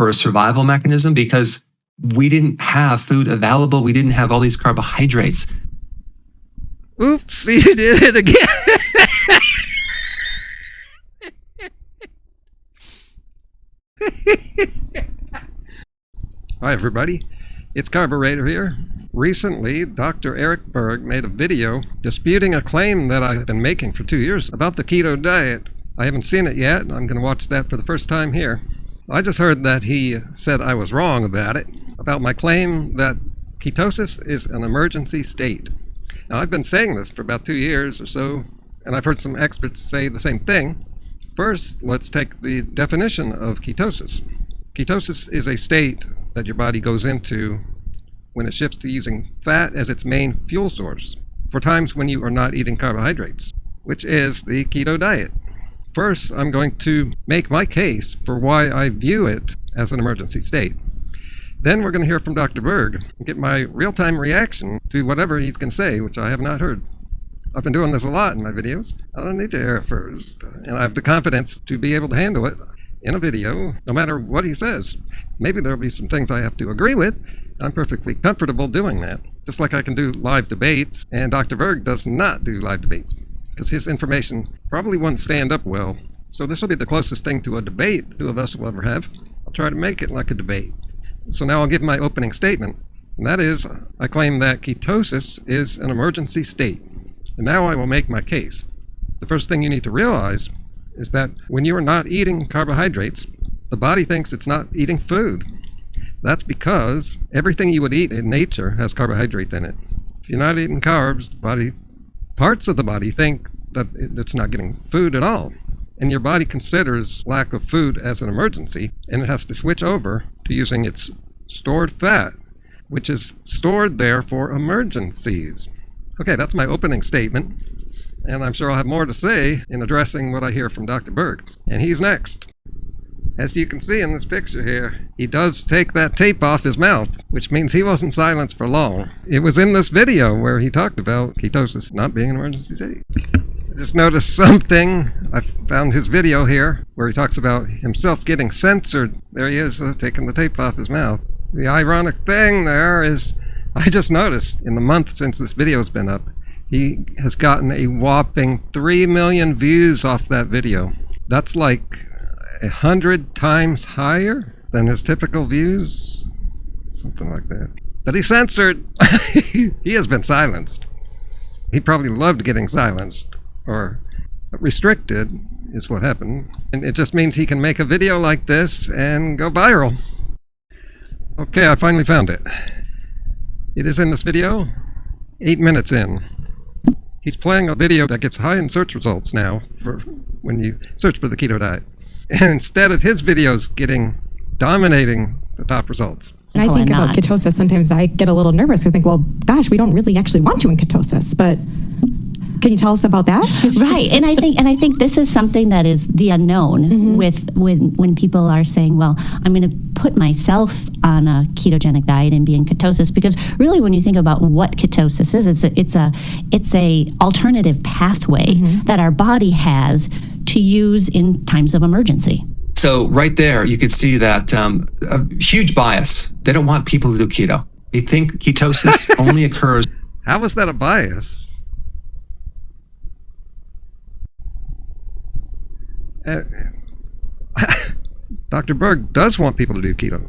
for a survival mechanism because we didn't have food available. We didn't have all these carbohydrates. Oops, he did it again. Hi, everybody. It's Carburetor here. Recently, Dr. Berg made a video disputing a claim that I've been making for 2 years about the keto diet. I haven't seen it yet. I'm going to watch that for the first time here. I just heard that he said I was wrong about it, about my claim that ketosis is an emergency state. Now, I've been saying this for about 2 years or so, and I've heard some experts say the same thing. First, let's take the definition of ketosis. Ketosis is a state that your body goes into when it shifts to using fat as its main fuel source for times when you are not eating carbohydrates, which is the keto diet. First, I'm going to make my case for why I view it as an emergency state. Then we're going to hear from Dr. Berg and get my real-time reaction to whatever he's going to say, which I have not heard. I've been doing this a lot in my videos. I don't need to hear it first. And I have the confidence to be able to handle it in a video, no matter what he says. Maybe there'll be some things I have to agree with. I'm perfectly comfortable doing that. Just like I can do live debates, and Dr. Berg does not do live debates because his information probably won't stand up well. So this will be the closest thing to a debate the two of us will ever have. I'll try to make it like a debate. So now I'll give my opening statement, and that is, I claim that ketosis is an emergency state. And now I will make my case. The first thing you need to realize is that when you are not eating carbohydrates, the body thinks it's not eating food. That's because everything you would eat in nature has carbohydrates in it. If you're not eating carbs, parts of the body think that it's not getting food at all. And your body considers lack of food as an emergency, and it has to switch over to using its stored fat, which is stored there for emergencies. Okay, that's my opening statement, and I'm sure I'll have more to say in addressing what I hear from Dr. Berg. And he's next. As you can see in this picture here, he does take that tape off his mouth, which means he wasn't silenced for long. It was in this video where he talked about ketosis not being an emergency state. I just noticed something. I found his video here where he talks about himself getting censored. There he is, taking the tape off his mouth. The ironic thing there is, I just noticed in the month since this video's been up, he has gotten a whopping 3 million views off that video. That's like 100 times higher than his typical views, something like that. But he's censored. He has been silenced. He probably loved getting silenced, or restricted is what happened. And it just means he can make a video like this and go viral. Okay, I finally found it. It is in this video, 8 minutes in. He's playing a video that gets high in search results now for when you search for the keto diet. And instead of his videos dominating the top results. And I think about ketosis, sometimes I get a little nervous. I think, well, gosh, we don't really actually want you in ketosis, but can you tell us about that? Right, and I think this is something that is the unknown with when people are saying, well, I'm going to put myself on a ketogenic diet and be in ketosis, because really when you think about what ketosis is, it's a alternative pathway that our body has to use in times of emergency. So right there, you could see that a huge bias. They don't want people to do keto. They think ketosis only occurs. How is that a bias? Dr. Berg does want people to do keto.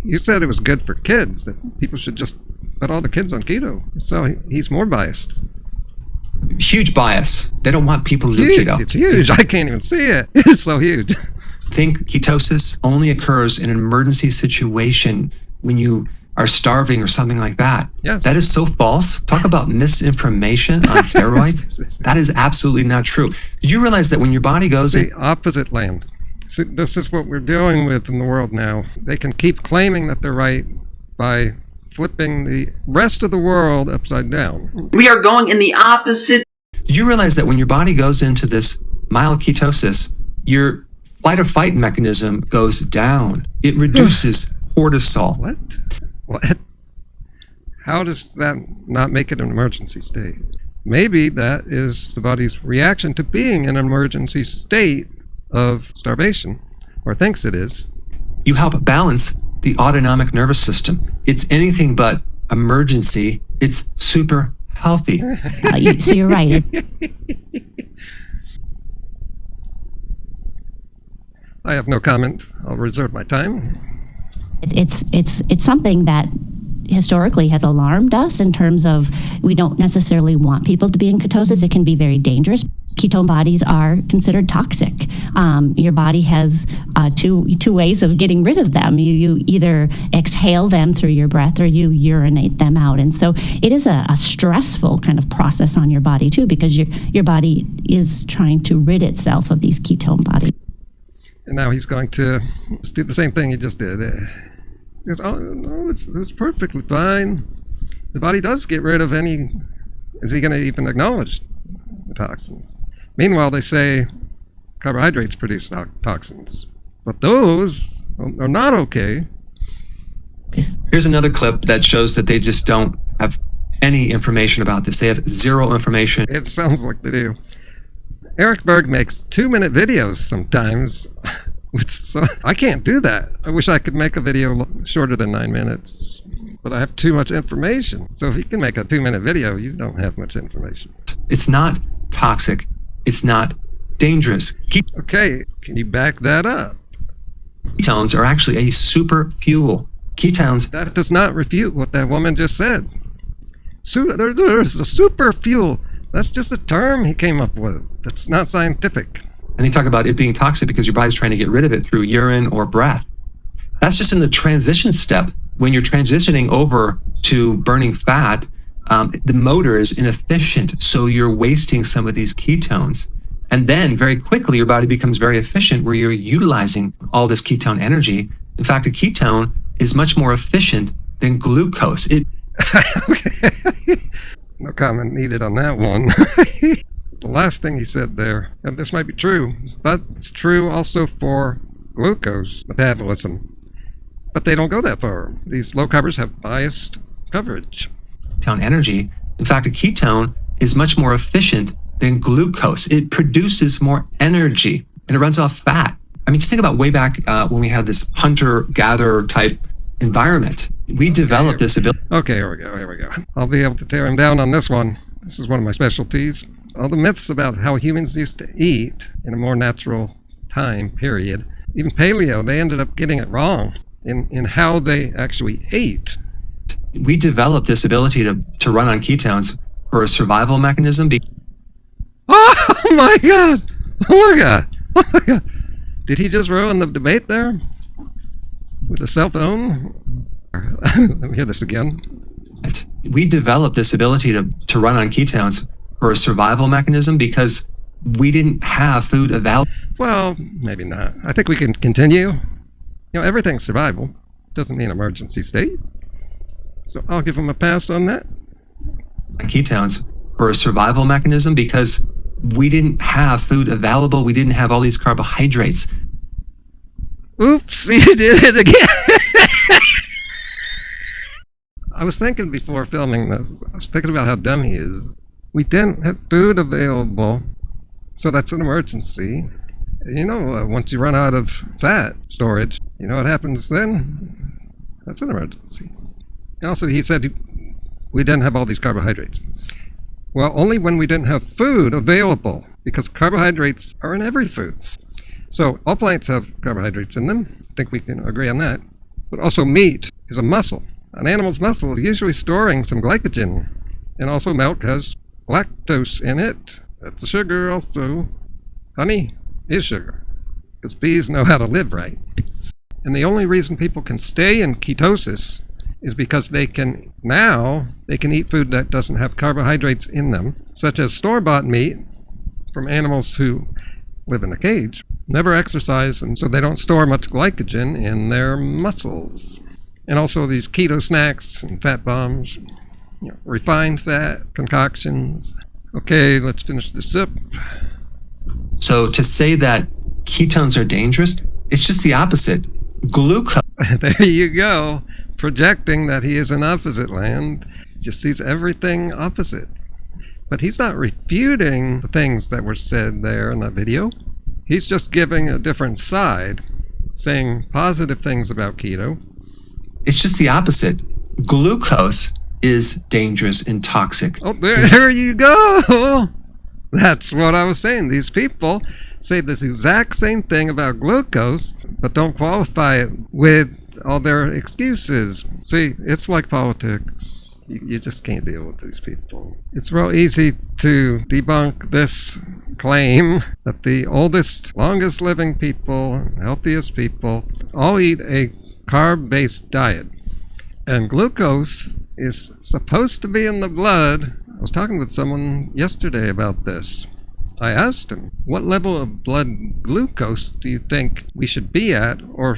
You said it was good for kids, that people should just put all the kids on keto. So he's more biased. Huge bias. They don't want people to do keto. It's huge. I can't even see it. It's so huge. Think ketosis only occurs in an emergency situation when you are starving or something like that. Yes. That is so false. Talk about misinformation on steroids. That is absolutely not true. Did you realize that when your body goes the opposite land? So this is what we're dealing with in the world now. They can keep claiming that they're right by flipping the rest of the world upside down. We are going in the opposite. Did you realize that when your body goes into this mild ketosis, your flight or fight mechanism goes down? It reduces cortisol. What? How does that not make it an emergency state? Maybe that is the body's reaction to being in an emergency state of starvation, or thinks it is. You help balance the autonomic nervous system. It's anything but emergency. It's super healthy. So you're right. I have no comment. I'll reserve my time. It's something that historically has alarmed us in terms of we don't necessarily want people to be in ketosis. It can be very dangerous. Ketone bodies are considered toxic. Your body has two ways of getting rid of them. You either exhale them through your breath or you urinate them out. And so it is a stressful kind of process on your body too, because your body is trying to rid itself of these ketone bodies. And now he's going to just do the same thing he just did. He goes, oh, no, it's perfectly fine. The body does get rid of any... Is he going to even acknowledge the toxins? Meanwhile, they say carbohydrates produce toxins. But those are not okay. Here's another clip that shows that they just don't have any information about this. They have zero information. It sounds like they do. Eric Berg makes 2-minute videos sometimes. So I can't do that. I wish I could make a video shorter than 9 minutes, but I have too much information. So if you can make a 2-minute video, you don't have much information. It's not toxic. It's not dangerous. Okay, can you back that up? Ketones are actually a super fuel. Ketones. That does not refute what that woman just said. There's a super fuel. That's just a term he came up with. That's not scientific. And they talk about it being toxic because your body's trying to get rid of it through urine or breath. That's just in the transition step. When you're transitioning over to burning fat, the motor is inefficient, so you're wasting some of these ketones. And then very quickly, your body becomes very efficient where you're utilizing all this ketone energy. In fact, a ketone is much more efficient than glucose. No comment needed on that one. The last thing he said there, and this might be true, but it's true also for glucose metabolism. But they don't go that far. These low carbers have biased coverage. Ketone energy. In fact, a ketone is much more efficient than glucose. It produces more energy and it runs off fat. I mean, just think about way back when we had this hunter-gatherer type environment. We developed this ability. Okay, here we go. I'll be able to tear him down on this one. This is one of my specialties. All the myths about how humans used to eat in a more natural time period, even paleo, they ended up getting it wrong in how they actually ate. We developed this ability to run on ketones for a survival mechanism. Oh my God! Oh my God! Oh my God! Did he just ruin the debate there? With a cell phone? Let me hear this again. We developed this ability to run on ketones for a survival mechanism because we didn't have food available. Well, maybe not. I think we can continue. You know, everything's survival. Doesn't mean emergency state. So I'll give him a pass on that. Ketones for a survival mechanism because we didn't have food available. We didn't have all these carbohydrates. Oops, he did it again. I was thinking before filming this, I was thinking about how dumb he is. We didn't have food available, so that's an emergency. You know, once you run out of fat storage, you know what happens then? That's an emergency. And also, he said we didn't have all these carbohydrates. Well, only when we didn't have food available, because carbohydrates are in every food. So all plants have carbohydrates in them. I think we can agree on that. But also meat is a muscle. An animal's muscle is usually storing some glycogen. And also milk has lactose in it. That's sugar also. Honey is sugar. Because bees know how to live right. And the only reason people can stay in ketosis is because they can eat food that doesn't have carbohydrates in them, such as store-bought meat from animals who live in a cage, never exercise, and so they don't store much glycogen in their muscles. And also these keto snacks and fat bombs, you know, refined fat concoctions. Okay, let's finish this up. So to say that ketones are dangerous, it's just the opposite. Glucose. There you go. Projecting that he is in opposite land. He just sees everything opposite. But he's not refuting the things that were said there in that video. He's just giving a different side. saying positive things about keto. It's just the opposite. Glucose is dangerous and toxic. Oh, there you go. That's what I was saying. These people say this exact same thing about glucose, but don't qualify it with all their excuses. See, it's like politics. You just can't deal with these people. It's real easy to debunk this claim that the oldest, longest living people, healthiest people all eat a carb-based diet. And glucose is supposed to be in the blood. I was talking with someone yesterday about this. I asked him, what level of blood glucose do you think we should be at, or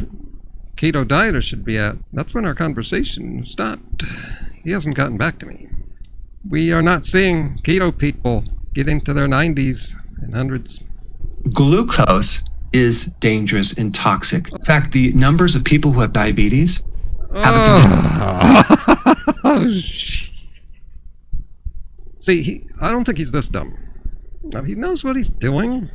keto dieters should be at? That's when our conversation stopped. He hasn't gotten back to me. We are not seeing keto people get into their 90s and hundreds. Glucose is dangerous and toxic. In fact, the numbers of people who have diabetes have a See, I don't think he's this dumb. Now, he knows what he's doing.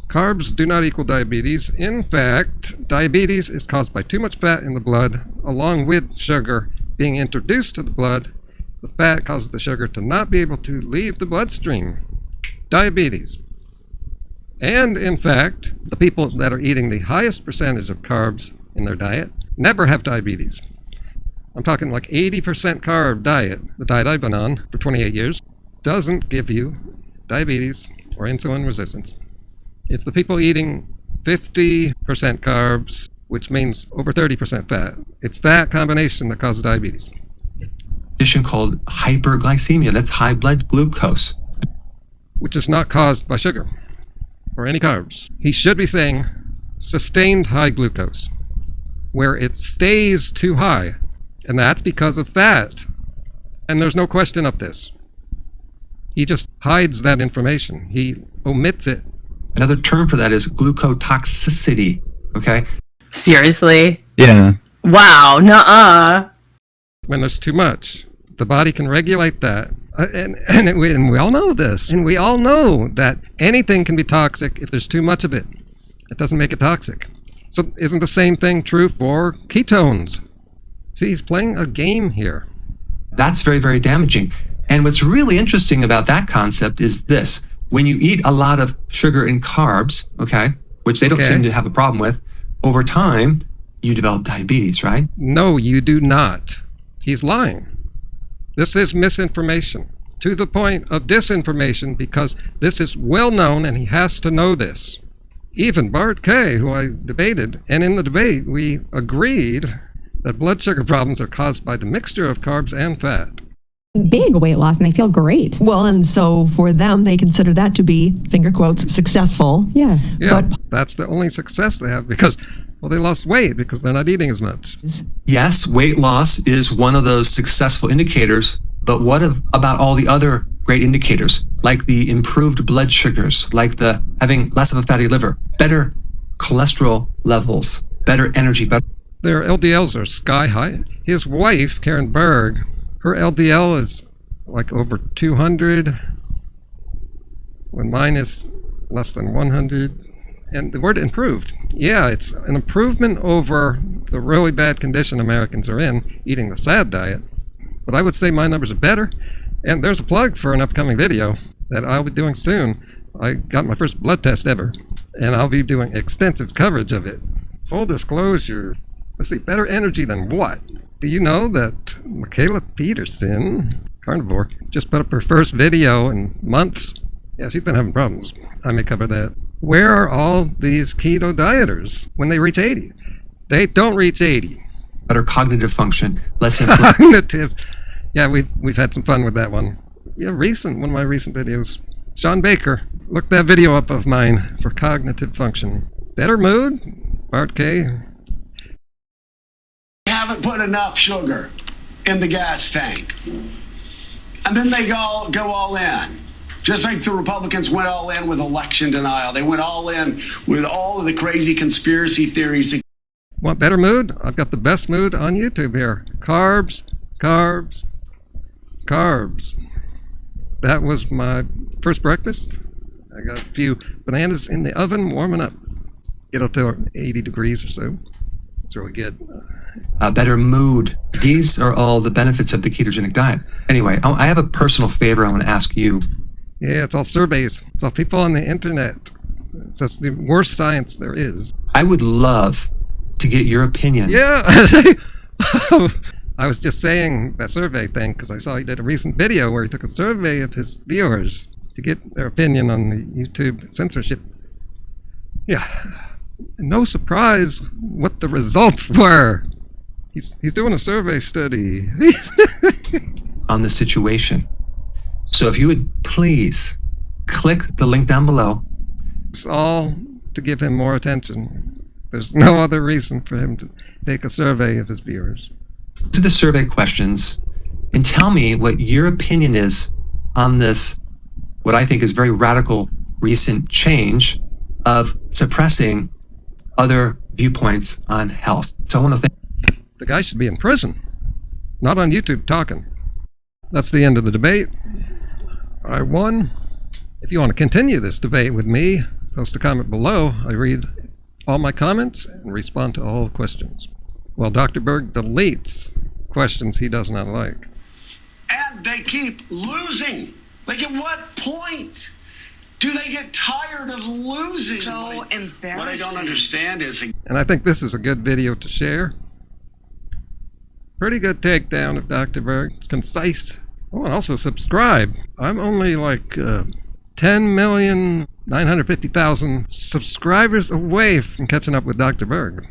Carbs do not equal diabetes. In fact, diabetes is caused by too much fat in the blood, along with sugar being introduced to the blood. The fat causes the sugar to not be able to leave the bloodstream. Diabetes. And in fact, the people that are eating the highest percentage of carbs in their diet never have diabetes. I'm talking like 80% carb diet, the diet I've been on for 28 years, doesn't give you diabetes or insulin resistance. It's the people eating 50% carbs, which means over 30% fat. It's that combination that causes diabetes. condition called hyperglycemia. That's high blood glucose. Which is not caused by sugar or any carbs. He should be saying sustained high glucose, where it stays too high, and that's because of fat. And there's no question of this. He just hides that information. He omits it. Another term for that is glucotoxicity. Okay? Seriously? Yeah. Wow, nuh-uh. When there's too much, the body can regulate that. And we all know this. And we all know that anything can be toxic if there's too much of it. It doesn't make it toxic. So isn't the same thing true for ketones? See, he's playing a game here. That's very, very damaging. And what's really interesting about that concept is this. When you eat a lot of sugar and carbs, okay, which they don't seem to have a problem with, over time, you develop diabetes, right? No, you do not. He's lying. This is misinformation, to the point of disinformation, because this is well known and he has to know this. Even Bart K., who I debated, and in the debate we agreed that blood sugar problems are caused by the mixture of carbs and fat. Big weight loss and they feel great. Well, and so for them, they consider that to be, finger quotes, successful. Yeah. Yeah, But that's the only success they have because, well, they lost weight because they're not eating as much. Yes, weight loss is one of those successful indicators, but what about all the other great indicators, like the improved blood sugars, like the having less of a fatty liver, better cholesterol levels, better energy, better... Their LDLs are sky high. His wife, Karen Berg, her LDL is like over 200, when mine is less than 100. And the word improved. Yeah, it's an improvement over the really bad condition Americans are in, eating the SAD diet. But I would say my numbers are better. And there's a plug for an upcoming video that I'll be doing soon. I got my first blood test ever, and I'll be doing extensive coverage of it. Full disclosure. Let's see, better energy than what? Do you know that Michaela Peterson, carnivore, just put up her first video in months? Yeah, she's been having problems. I may cover that. Where are all these keto dieters when they reach 80? They don't reach 80. better cognitive function, less inflammation. Cognitive. Yeah, we've had some fun with that one. Yeah, one of my recent videos. Sean Baker, look that video up of mine for cognitive function. Better mood, Bart K. Haven't put enough sugar in the gas tank. And then they go all in. Just like the Republicans went all in with election denial. They went all in with all of the crazy conspiracy theories. Want better mood? I've got the best mood on YouTube here. Carbs, carbs, carbs. That was my first breakfast. I got a few bananas in the oven warming up. Get up to 80 degrees or so. It's really good. A better mood. These are all the benefits of the ketogenic diet. Anyway, I have a personal favor I want to ask you. Yeah, it's all surveys. It's all people on the internet. That's the worst science there is. I would love to get your opinion. Yeah. I was just saying that survey thing because I saw he did a recent video where he took a survey of his viewers to get their opinion on the YouTube censorship. Yeah. No surprise what the results were. He's doing a survey study. On the situation. So if you would please click the link down below. It's all to give him more attention. There's no other reason for him to take a survey of his viewers. To the survey questions and tell me what your opinion is on this, what I think is very radical recent change of suppressing other viewpoints on health. So I want to thank. The guy should be in prison, not on YouTube talking. That's the end of the debate. I won. If you want to continue this debate with me, post a comment below. I read all my comments and respond to all questions. While Dr. Berg deletes questions he does not like. And they keep losing. Like, at what point do they get tired of losing? So embarrassing. What I don't understand is... And I think this is a good video to share. Pretty good takedown of Dr. Berg. It's concise. Oh, and also subscribe. I'm only like 10,950,000 subscribers away from catching up with Dr. Berg.